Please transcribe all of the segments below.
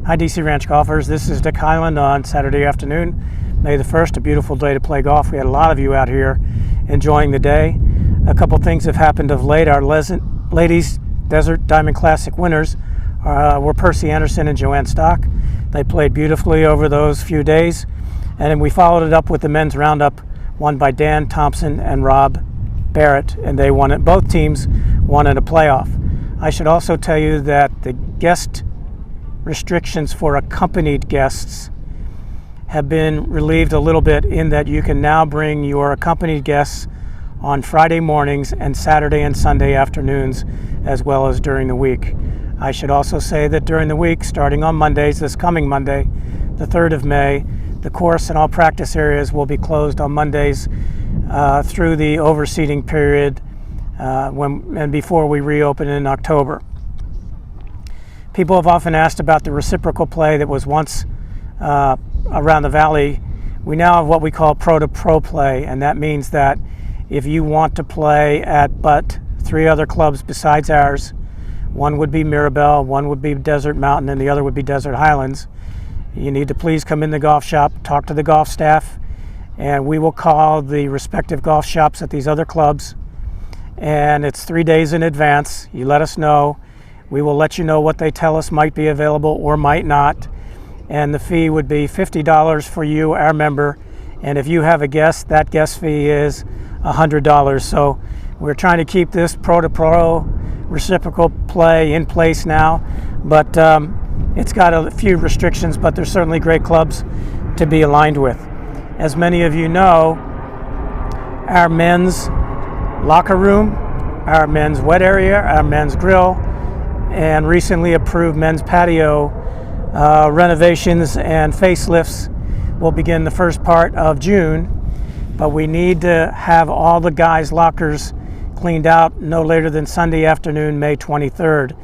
Hi DC Ranch golfers, this is Dick Highland on Saturday afternoon, May the 1st, a beautiful day to play golf. We had a lot of you out here enjoying the day. A couple things have happened of late. Our ladies Desert Diamond Classic winners were Percy Anderson and Joanne Stock. They played beautifully over those few days, and then we followed it up with the men's roundup won by Dan Thompson and Rob Barrett, and they won it. Both teams won in a playoff. I should also tell you that the guest restrictions for accompanied guests have been relieved a little bit, in that you can now bring your accompanied guests on Friday mornings and Saturday and Sunday afternoons, as well as during the week. I should also say that during the week, starting on Mondays, this coming Monday, the 3rd of May, the course and all practice areas will be closed on Mondays through the overseeding period and before we reopen in October. People have often asked about the reciprocal play that was once around the valley. We now have what we call Proto Pro play, and that means that if you want to play at but 3 other clubs besides ours, one would be Mirabelle, one would be Desert Mountain, and the other would be Desert Highlands, you need to please come in the golf shop, talk to the golf staff, and we will call the respective golf shops at these other clubs, and it's 3 days in advance. You let us know. We will let you know what they tell us might be available or might not, and the fee would be $50 for you, our member, and if you have a guest, that guest fee is $100. So we're trying to keep this Proto Pro reciprocal play in place now, but it's got a few restrictions, but there's certainly great clubs to be aligned with. As many of you know, our men's locker room, our men's wet area, our men's grill, and recently approved men's patio renovations and facelifts will begin the first part of June, but we need to have all the guys' lockers cleaned out no later than Sunday afternoon, May 23rd,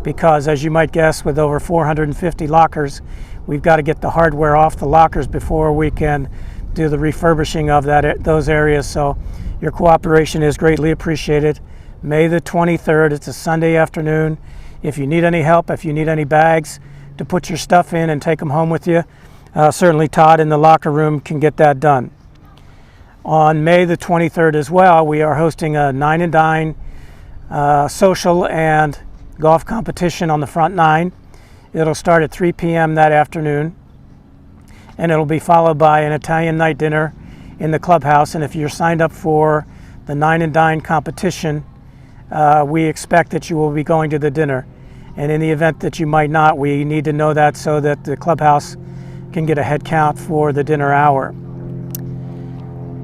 because as you might guess, with over 450 lockers, we've got to get the hardware off the lockers before we can do the refurbishing of those areas. So your cooperation is greatly appreciated. May the 23rd, it's a Sunday afternoon. If you need any help, if you need any bags to put your stuff in and take them home with you, certainly Todd in the locker room can get that done. On May the 23rd as well, we are hosting a 9 and Dine social and golf competition on the front 9. It'll start at 3 p.m. that afternoon, and it'll be followed by an Italian night dinner in the clubhouse. And if you're signed up for the 9 and Dine competition, we expect that you will be going to the dinner. And in the event that you might not, we need to know that so that the clubhouse can get a head count for the dinner hour.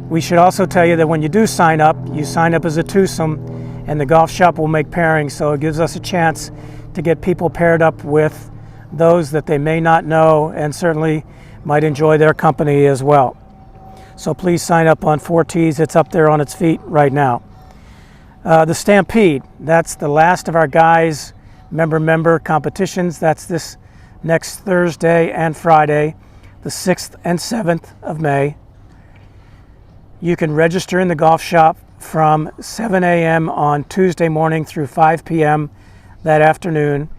We should also tell you that when you do sign up, you sign up as a twosome, and the golf shop will make pairings, so it gives us a chance to get people paired up with those that they may not know and certainly might enjoy their company as well. So please sign up on 4Ts. It's up there on its feet right now. The Stampede, that's the last of our guys' member competitions. That's this next Thursday and Friday, the 6th and 7th of May. You can register in the golf shop from 7 a.m. on Tuesday morning through 5 p.m. that afternoon,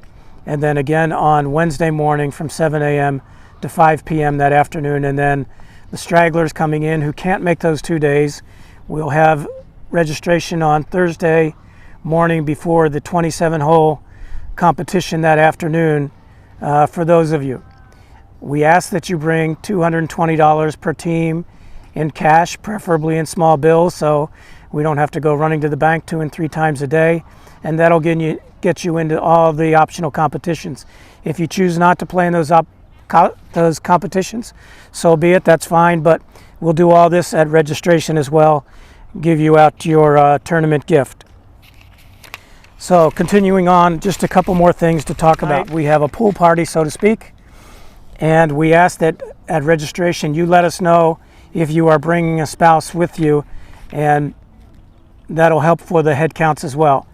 and then again on Wednesday morning from 7 a.m. to 5 p.m. that afternoon. And then the stragglers coming in who can't make those 2 days, we'll have registration on Thursday morning before the 27-hole competition that afternoon for those of you. We ask that you bring $220 per team in cash, preferably in small bills, so we don't have to go running to the bank 2 and 3 times a day, and that'll get you into all the optional competitions. If you choose not to play in those competitions, so be it, that's fine, but we'll do all this at registration as well, give you out your tournament gift. So continuing on, just a couple more things to talk about. We have a pool party, so to speak, and we ask that at registration you let us know if you are bringing a spouse with you, and that'll help for the head counts as well.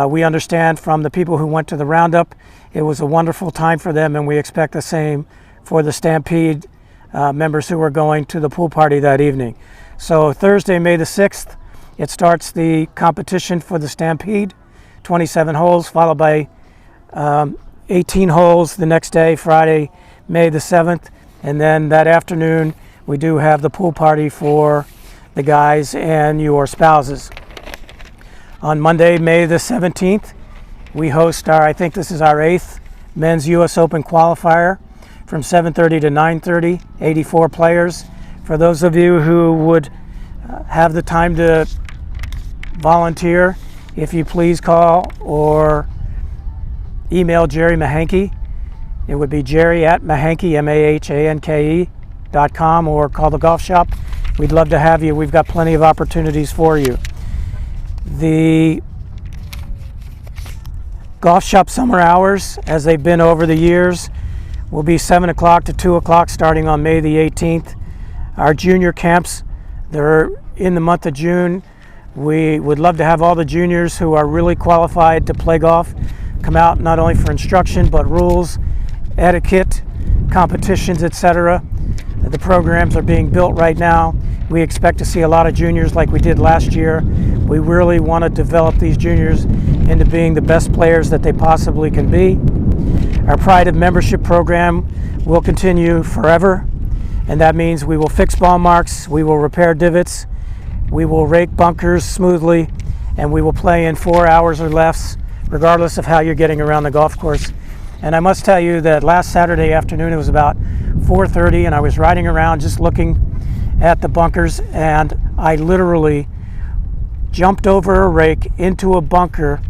We understand from the people who went to the roundup, it was a wonderful time for them, and we expect the same for the Stampede members who are going to the pool party that evening. So Thursday, May the 6th, it starts the competition for the Stampede, 27 holes, followed by 18 holes the next day, Friday, May the 7th. And then that afternoon, we do have the pool party for the guys and your spouses. On Monday, May the 17th, we host I think this is our 8th Men's U.S. Open qualifier from 7:30 to 9:30, 84 players. For those of you who would have the time to volunteer, if you please call or email Jerry Mahanke. It would be jerry@mahanke, MAHANKE.com, or call the golf shop. We'd love to have you. We've got plenty of opportunities for you. The golf shop summer hours, as they've been over the years, will be 7 o'clock to 2 o'clock starting on May the 18th. Our junior camps, they're in the month of June. We would love to have all the juniors who are really qualified to play golf come out, not only for instruction, but rules, etiquette, competitions, etc. The programs are being built right now. We expect to see a lot of juniors like we did last year. We really want to develop these juniors into being the best players that they possibly can be. Our Pride of Membership program will continue forever, and that means we will fix ball marks, we will repair divots, we will rake bunkers smoothly, and we will play in 4 hours or less, regardless of how you're getting around the golf course. And I must tell you that last Saturday afternoon, it was about 4:30, and I was riding around just looking at the bunkers, and I literally jumped over a rake into a bunker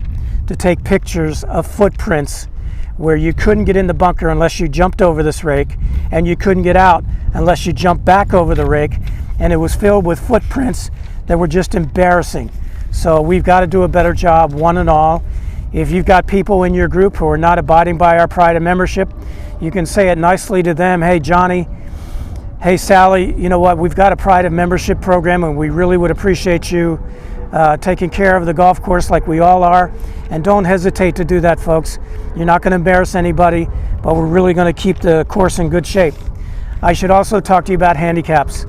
to take pictures of footprints where you couldn't get in the bunker unless you jumped over this rake, and you couldn't get out unless you jumped back over the rake, and it was filled with footprints that were just embarrassing. So we've got to do a better job, one and all. If you've got people in your group who are not abiding by our Pride of Membership, you can say it nicely to them. Hey, Johnny, hey, Sally, you know what? We've got a Pride of Membership program, and we really would appreciate you taking care of the golf course like we all are. And don't hesitate to do that, folks. You're not going to embarrass anybody, but we're really going to keep the course in good shape. I should also talk to you about handicaps.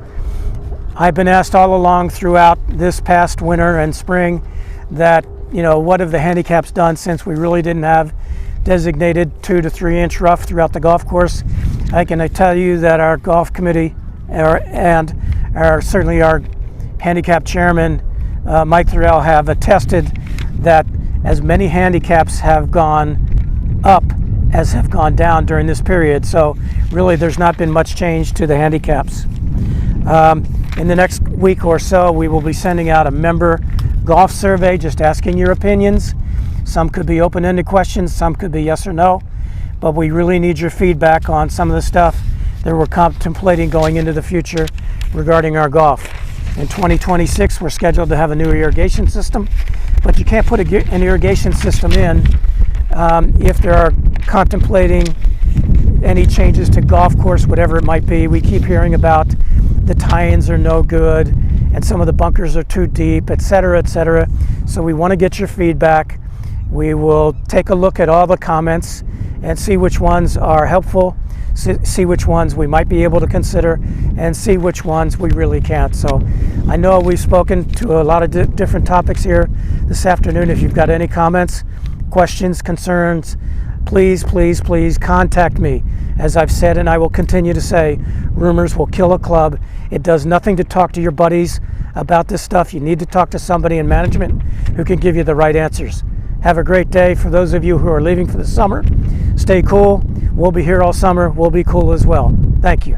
I've been asked all along throughout this past winter and spring that, you know, what have the handicaps done since we really didn't have designated 2 to 3 inch rough throughout the golf course. I can tell you that our golf committee and certainly our handicap chairman, Mike Thurell, have attested that as many handicaps have gone up as have gone down during this period. So really there's not been much change to the handicaps. In the next week or so, we will be sending out a member golf survey, just asking your opinions. Some could be open-ended questions, some could be yes or no, but we really need your feedback on some of the stuff that we're contemplating going into the future regarding our golf. In 2026, we're scheduled to have a new irrigation system, but you can't put an irrigation system in if there are contemplating any changes to golf course, whatever it might be. We keep hearing about the tie-ins are no good and some of the bunkers are too deep, etc., etc. So we want to get your feedback. We will take a look at all the comments and see which ones are helpful, see which ones we might be able to consider, and see which ones we really can't. So I know we've spoken to a lot of different topics here this afternoon. If you've got any comments, questions, concerns, please, please, please contact me. As I've said, and I will continue to say, rumors will kill a club. It does nothing to talk to your buddies about this stuff. You need to talk to somebody in management who can give you the right answers. Have a great day. For those of you who are leaving for the summer, stay cool. We'll be here all summer. We'll be cool as well. Thank you.